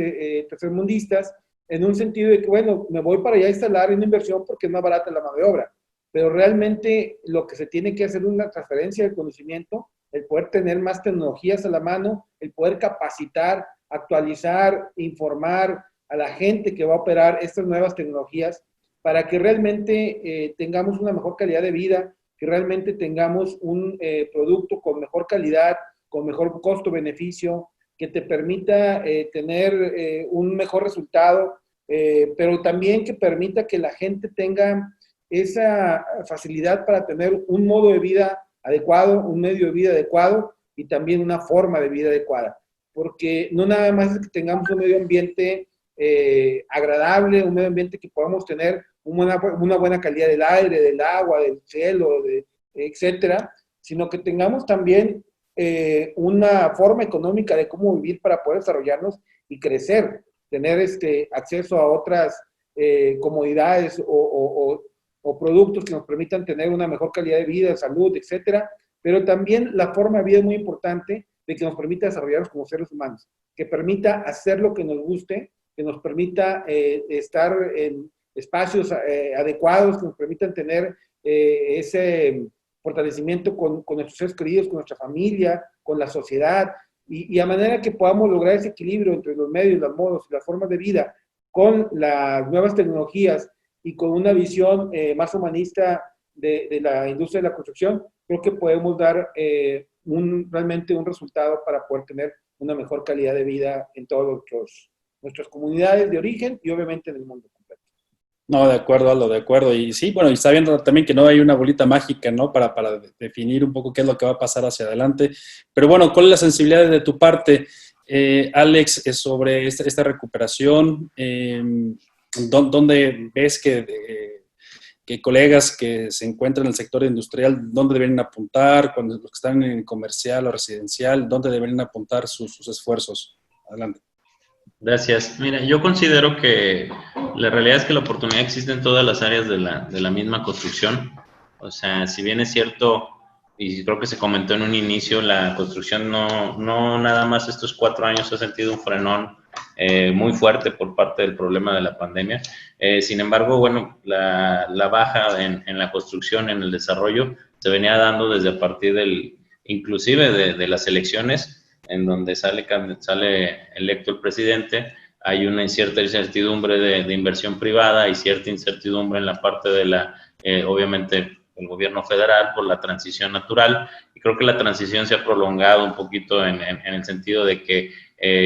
tercermundistas en un sentido de que, bueno, me voy para allá a instalar una inversión porque es más barata la mano de obra, pero realmente lo que se tiene que hacer es una transferencia del conocimiento el poder tener más tecnologías a la mano, el poder capacitar, actualizar, informar a la gente que va a operar estas nuevas tecnologías para que realmente tengamos una mejor calidad de vida, que realmente tengamos un producto con mejor calidad, con mejor costo-beneficio, que te permita tener un mejor resultado, pero también que permita que la gente tenga esa facilidad para tener un modo de vida adecuado, un medio de vida adecuado y también una forma de vida adecuada. Porque no nada más es que tengamos un medio ambiente agradable, un medio ambiente que podamos tener una buena calidad del aire, del agua, del cielo, etcétera, sino que tengamos también una forma económica de cómo vivir para poder desarrollarnos y crecer, tener acceso a otras comodidades o productos que nos permitan tener una mejor calidad de vida, salud, etcétera, pero también la forma de vida es muy importante de que nos permita desarrollarnos como seres humanos, que permita hacer lo que nos guste, que nos permita estar en espacios adecuados, que nos permitan tener ese fortalecimiento con nuestros seres queridos, con nuestra familia, con la sociedad, y a manera que podamos lograr ese equilibrio entre los medios, los modos y las formas de vida con las nuevas tecnologías y con una visión más humanista de la industria de la construcción, creo que podemos dar realmente un resultado para poder tener una mejor calidad de vida en todas nuestras comunidades de origen y obviamente en el mundo completo. No, de acuerdo, Aldo, de acuerdo. Y sí, bueno, y está viendo también que no hay una bolita mágica, ¿no? Para definir un poco qué es lo que va a pasar hacia adelante. Pero bueno, ¿cuál es la sensibilidad de tu parte, Alex, sobre esta recuperación? ¿Dónde ves que colegas que se encuentran en el sector industrial, dónde deberían apuntar, cuando los que están en comercial o residencial, dónde deberían apuntar sus esfuerzos? Adelante. Gracias. Mira, yo considero que la realidad es que la oportunidad existe en todas las áreas de la misma construcción. O sea, si bien es cierto, y creo que se comentó en un inicio, la construcción no nada más estos 4 años ha sentido un frenón muy fuerte por parte del problema de la pandemia. Sin embargo, bueno, la baja en la construcción, en el desarrollo, se venía dando desde a partir inclusive de las elecciones, en donde sale electo el presidente. Hay una cierta incertidumbre de inversión privada y cierta incertidumbre en la parte de obviamente, el gobierno federal por la transición natural, y creo que la transición se ha prolongado un poquito en el sentido de que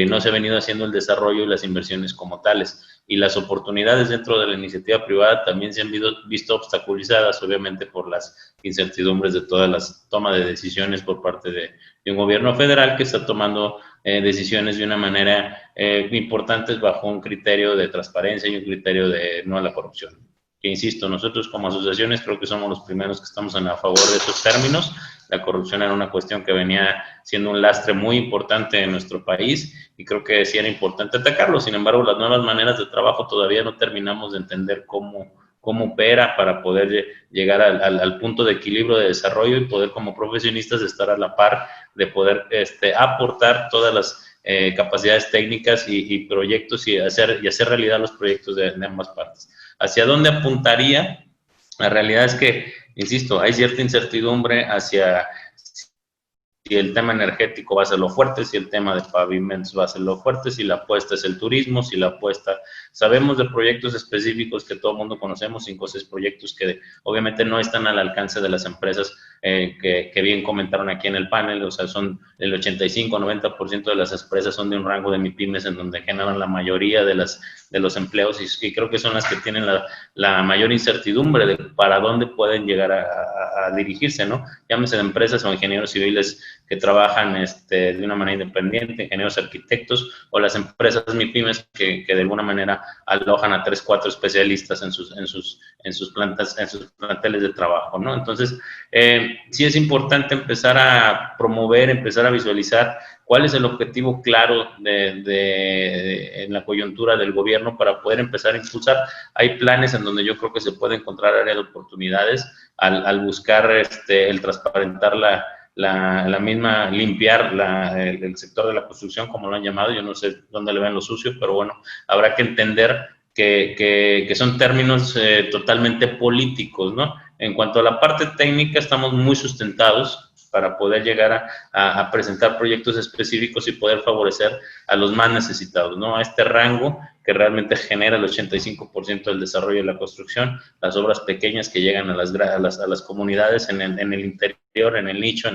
no se ha venido haciendo el desarrollo y las inversiones como tales, y las oportunidades dentro de la iniciativa privada también se han visto obstaculizadas, obviamente, por las incertidumbres de todas las tomas de decisiones por parte de un gobierno federal que está tomando decisiones de una manera importante bajo un criterio de transparencia y un criterio de no a la corrupción. Que insisto, nosotros como asociaciones creo que somos los primeros que estamos a favor de esos términos. La corrupción era una cuestión que venía siendo un lastre muy importante en nuestro país y creo que sí era importante atacarlo. Sin embargo, las nuevas maneras de trabajo todavía no terminamos de entender cómo opera para poder llegar al punto de equilibrio de desarrollo y poder como profesionistas estar a la par de poder aportar todas las capacidades técnicas y proyectos y hacer realidad los proyectos de ambas partes. ¿Hacia dónde apuntaría? La realidad es que, insisto, hay cierta incertidumbre hacia si el tema energético va a ser lo fuerte, si el tema de pavimentos va a ser lo fuerte, si la apuesta es el turismo, si la apuesta... Sabemos de proyectos específicos que todo el mundo conocemos, 5 o 6 proyectos que obviamente no están al alcance de las empresas que bien comentaron aquí en el panel, o sea, son el 85-90% de las empresas son de un rango de MIPYMES en donde generan la mayoría de los empleos y creo que son las que tienen la mayor incertidumbre de para dónde pueden llegar a dirigirse, ¿no? Llámese de empresas o ingenieros civiles que trabajan de una manera independiente, ingenieros arquitectos, o las empresas MIPYMES que de alguna manera alojan a 3, 4 especialistas en sus planteles de trabajo, ¿no? Entonces, sí es importante empezar a promover, empezar a visualizar cuál es el objetivo claro en la coyuntura del gobierno para poder empezar a impulsar. Hay planes en donde yo creo que se puede encontrar área de oportunidades al buscar el transparentar la misma, limpiar el sector de la construcción, como lo han llamado. Yo no sé dónde le ven lo sucio, pero bueno, habrá que entender que son términos totalmente políticos, ¿no? En cuanto a la parte técnica, estamos muy sustentados para poder llegar a presentar proyectos específicos y poder favorecer a los más necesitados, ¿no? A este rango que realmente genera el 85% del desarrollo de la construcción, las obras pequeñas que llegan a las comunidades en el interior, en el nicho,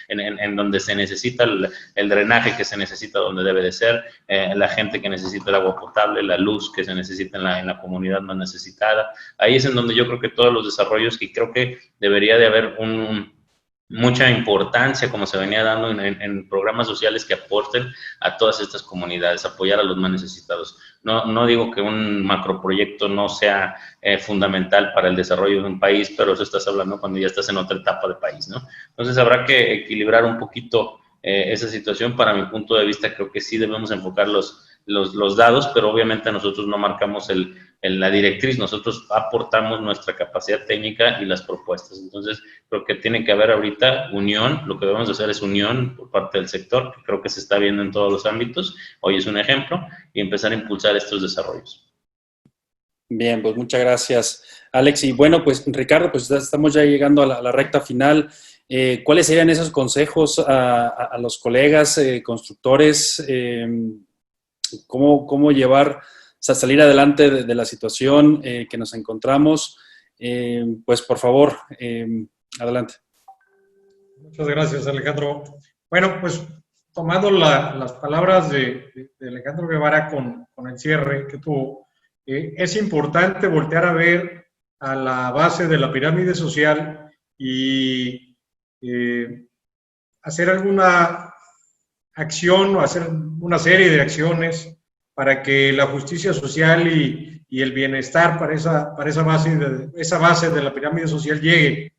en donde se necesita el drenaje que se necesita donde debe de ser, la gente que necesita el agua potable, la luz que se necesita en la comunidad más necesitada. Ahí es en donde yo creo que todos los desarrollos, y creo que debería de haber mucha importancia, como se venía dando en programas sociales que aporten a todas estas comunidades, apoyar a los más necesitados. No digo que un macroproyecto no sea fundamental para el desarrollo de un país, pero eso estás hablando cuando ya estás en otra etapa de país, ¿no? Entonces habrá que equilibrar un poquito esa situación. Para mi punto de vista, creo que sí debemos enfocar los dados, pero obviamente nosotros no marcamos la directriz, nosotros aportamos nuestra capacidad técnica y las propuestas. Entonces, creo que tiene que haber ahorita unión, lo que debemos hacer es unión por parte del sector, que creo que se está viendo en todos los ámbitos, hoy es un ejemplo, y empezar a impulsar estos desarrollos. Bien, pues muchas gracias, Alex. Y bueno, pues Ricardo, pues estamos ya llegando a la recta final. ¿Cuáles serían esos consejos a los colegas constructores? ¿Cómo llevar, o sea, salir adelante de la situación que nos encontramos? Pues por favor, adelante. Muchas gracias, Alejandro. Bueno, pues tomando las palabras de Alejandro Guevara con el cierre que tuvo, es importante voltear a ver a la base de la pirámide social y hacer alguna acción o hacer una serie de acciones para que la justicia social y el bienestar para esa base de la pirámide social llegue.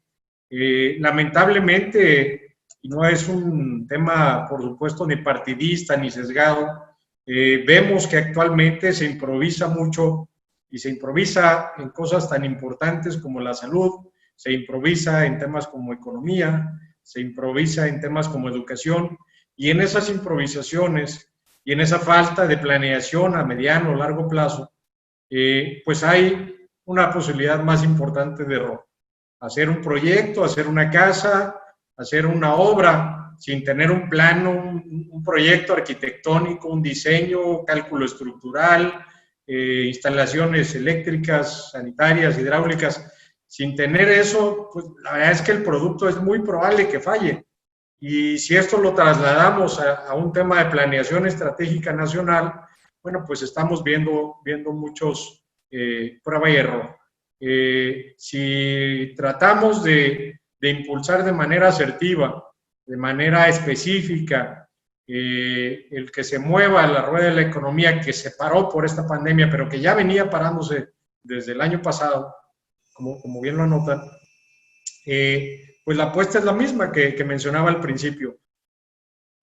Lamentablemente, y no es un tema, por supuesto, ni partidista ni sesgado, vemos que actualmente se improvisa mucho y se improvisa en cosas tan importantes como la salud, se improvisa en temas como economía, se improvisa en temas como educación, y en esas improvisaciones y en esa falta de planeación a mediano o largo plazo, pues hay una posibilidad más importante de error. Hacer un proyecto, hacer una casa, hacer una obra sin tener un plano, un proyecto arquitectónico, un diseño, cálculo estructural, instalaciones eléctricas, sanitarias, hidráulicas. Sin tener eso, pues la verdad es que el producto es muy probable que falle. Y si esto lo trasladamos a un tema de planeación estratégica nacional, bueno, pues estamos viendo muchos prueba y error. Si tratamos de impulsar de manera asertiva, de manera específica, el que se mueva la rueda de la economía que se paró por esta pandemia, pero que ya venía parándose desde el año pasado, como bien lo anotan, pues la apuesta es la misma que mencionaba al principio.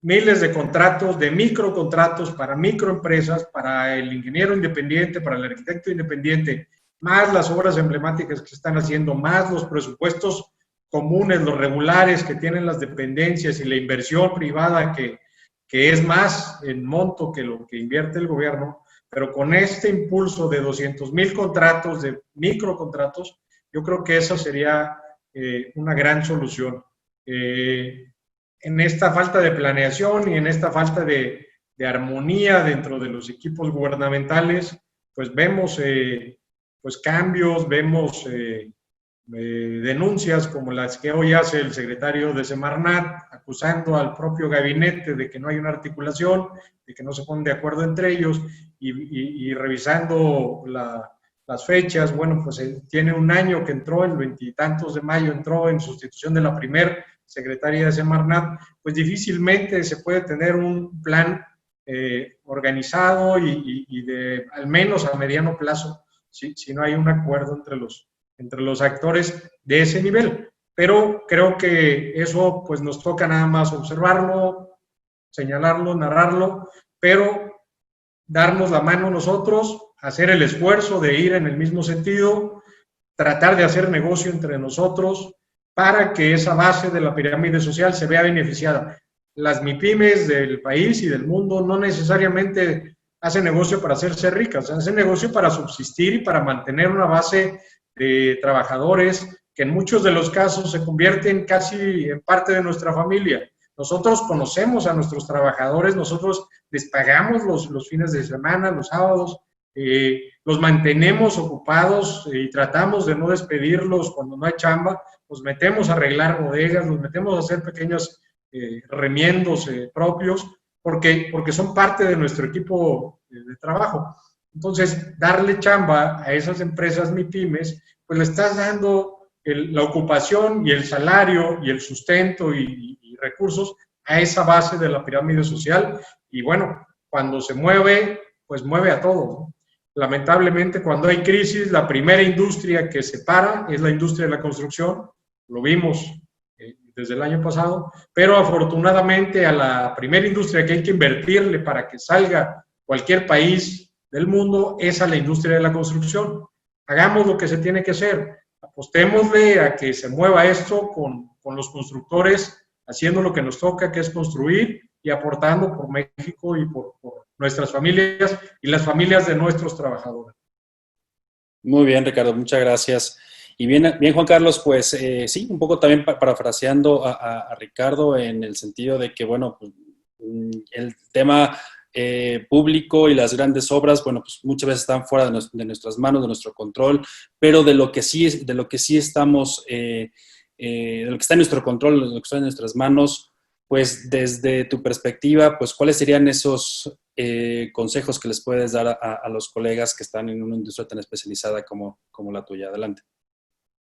Miles de contratos, de microcontratos para microempresas, para el ingeniero independiente, para el arquitecto independiente, más las obras emblemáticas que se están haciendo, más los presupuestos comunes, los regulares que tienen las dependencias y la inversión privada que es más en monto que lo que invierte el gobierno, pero con este impulso de 200,000 contratos, de microcontratos, yo creo que eso sería una gran solución. En esta falta de planeación y en esta falta de armonía dentro de los equipos gubernamentales, pues vemos pues cambios, vemos denuncias como las que hoy hace el secretario de Semarnat, acusando al propio gabinete de que no hay una articulación, de que no se ponen de acuerdo entre ellos, y revisando las fechas, bueno, pues tiene un año que entró, el 20 y tantos de mayo entró en sustitución de la primer secretaria de Semarnat, pues difícilmente se puede tener un plan organizado y de al menos a mediano plazo, si no hay un acuerdo entre los actores de ese nivel. Pero creo que eso pues nos toca nada más observarlo, señalarlo, narrarlo, pero darnos la mano nosotros, hacer el esfuerzo de ir en el mismo sentido, tratar de hacer negocio entre nosotros para que esa base de la pirámide social se vea beneficiada. Las MIPYMES del país y del mundo no necesariamente hacen negocio para hacerse ricas, hacen negocio para subsistir y para mantener una base de trabajadores que en muchos de los casos se convierten casi en parte de nuestra familia. Nosotros conocemos a nuestros trabajadores, nosotros les pagamos los fines de semana, los sábados, los mantenemos ocupados y tratamos de no despedirlos cuando no hay chamba, los metemos a arreglar bodegas, los metemos a hacer pequeños remiendos propios, porque son parte de nuestro equipo de trabajo. Entonces, darle chamba a esas empresas MIPYMES, pues le estás dando la ocupación y el salario y el sustento y recursos a esa base de la pirámide social. Y bueno, cuando se mueve, pues mueve a todos, ¿no? Lamentablemente, cuando hay crisis, la primera industria que se para es la industria de la construcción. Lo vimos desde el año pasado, pero afortunadamente a la primera industria que hay que invertirle para que salga cualquier país del mundo es a la industria de la construcción. Hagamos lo que se tiene que hacer, apostémosle a que se mueva esto con los constructores, haciendo lo que nos toca, que es construir y aportando por México y por nuestras familias y las familias de nuestros trabajadores. Muy bien, Ricardo, muchas gracias. Y bien, Juan Carlos, pues sí, un poco también parafraseando a Ricardo en el sentido de que, bueno, pues, el tema público y las grandes obras, bueno, pues muchas veces están fuera de nuestras manos, de nuestro control, pero de lo que sí estamos, de lo que está en nuestro control, de lo que está en nuestras manos, pues desde tu perspectiva, pues ¿cuáles serían esos consejos que les puedes dar a los colegas que están en una industria tan especializada como la tuya? Adelante.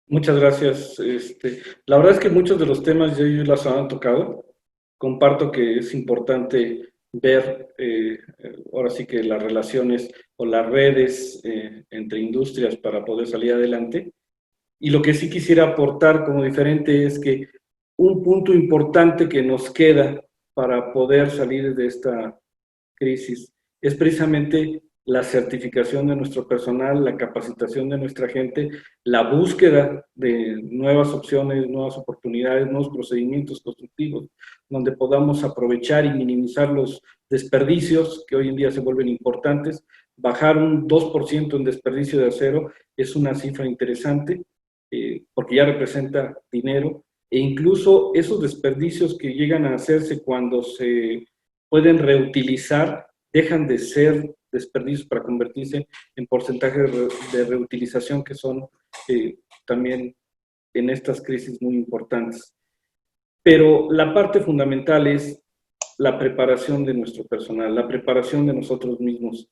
Muchas gracias. La verdad es que muchos de los temas ya ellos las han tocado. Comparto que es importante ver ahora sí que las relaciones o las redes entre industrias para poder salir adelante. Y lo que sí quisiera aportar como diferente es que un punto importante que nos queda para poder salir de esta crisis es precisamente la certificación de nuestro personal, la capacitación de nuestra gente, la búsqueda de nuevas opciones, nuevas oportunidades, nuevos procedimientos constructivos, donde podamos aprovechar y minimizar los desperdicios que hoy en día se vuelven importantes. Bajar un 2% en desperdicio de acero es una cifra interesante, porque ya representa dinero, e incluso esos desperdicios que llegan a hacerse cuando se pueden reutilizar, dejan de ser desperdicios para convertirse en porcentajes de reutilización que son también en estas crisis muy importantes. Pero la parte fundamental es la preparación de nuestro personal, la preparación de nosotros mismos.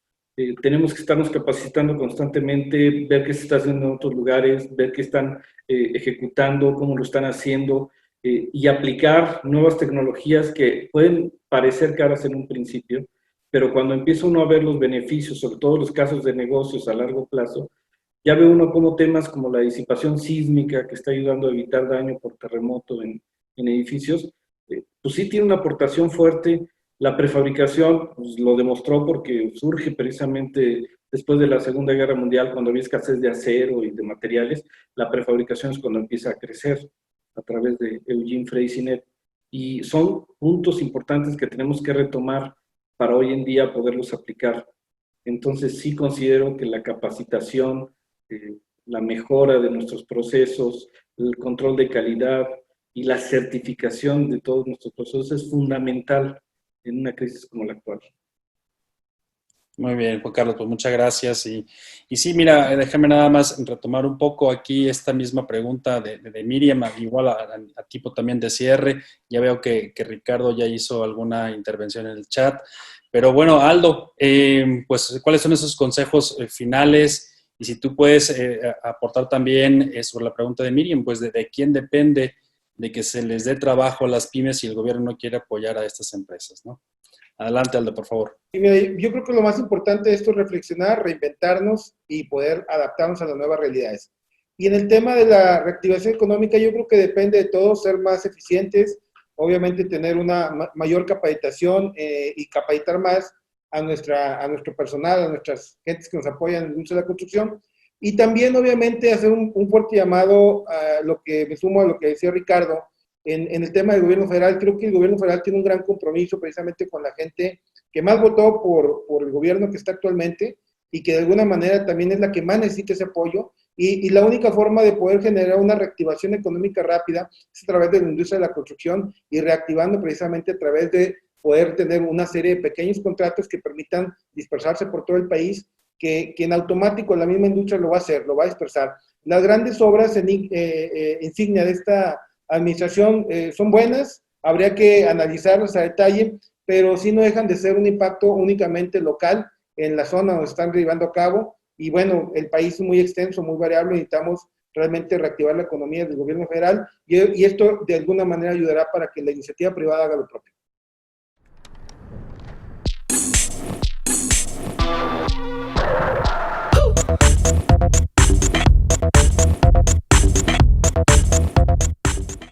Tenemos que estarnos capacitando constantemente, ver qué se está haciendo en otros lugares, ver qué están ejecutando, cómo lo están haciendo, y aplicar nuevas tecnologías que pueden parecer caras en un principio, pero cuando empieza uno a ver los beneficios, sobre todo los casos de negocios a largo plazo, ya ve uno como temas como la disipación sísmica, que está ayudando a evitar daño por terremoto en edificios, pues sí tiene una aportación fuerte. La prefabricación pues, lo demostró porque surge precisamente después de la Segunda Guerra Mundial, cuando había escasez de acero y de materiales. La prefabricación es cuando empieza a crecer a través de Eugene Freycinet. Y son puntos importantes que tenemos que retomar para hoy en día poderlos aplicar. Entonces sí considero que la capacitación, la mejora de nuestros procesos, el control de calidad y la certificación de todos nuestros procesos es fundamental en una crisis como la actual. Muy bien, Juan Carlos, pues muchas gracias. Y sí, mira, déjame nada más retomar un poco aquí esta misma pregunta de Miriam, igual a tipo también de cierre. Ya veo que Ricardo ya hizo alguna intervención en el chat. Pero bueno, Aldo, pues, ¿cuáles son esos consejos finales? Y si tú puedes aportar también sobre la pregunta de Miriam, pues, ¿de quién depende de que se les dé trabajo a las pymes si el gobierno no quiere apoyar a estas empresas, ¿no? Adelante, Aldo, por favor. Yo creo que lo más importante de esto es reflexionar, reinventarnos y poder adaptarnos a las nuevas realidades. Y en el tema de la reactivación económica, yo creo que depende de todos ser más eficientes, obviamente tener una mayor capacitación y capacitar más a nuestro personal, a nuestras gentes que nos apoyan en el uso de la construcción. Y también, obviamente, hacer un fuerte llamado a lo que me sumo a lo que decía Ricardo, en el tema del gobierno federal. Creo que el gobierno federal tiene un gran compromiso precisamente con la gente que más votó por el gobierno que está actualmente y que de alguna manera también es la que más necesita ese apoyo, Y la única forma de poder generar una reactivación económica rápida es a través de la industria de la construcción y reactivando precisamente a través de poder tener una serie de pequeños contratos que permitan dispersarse por todo el país, que en automático la misma industria lo va a hacer, lo va a dispersar. Las grandes obras insignia de esta administración son buenas, habría que analizarlas a detalle, pero sí no dejan de ser un impacto únicamente local en la zona donde están llevando a cabo. Y bueno, el país es muy extenso, muy variable, necesitamos realmente reactivar la economía del gobierno federal y esto de alguna manera ayudará para que la iniciativa privada haga lo propio.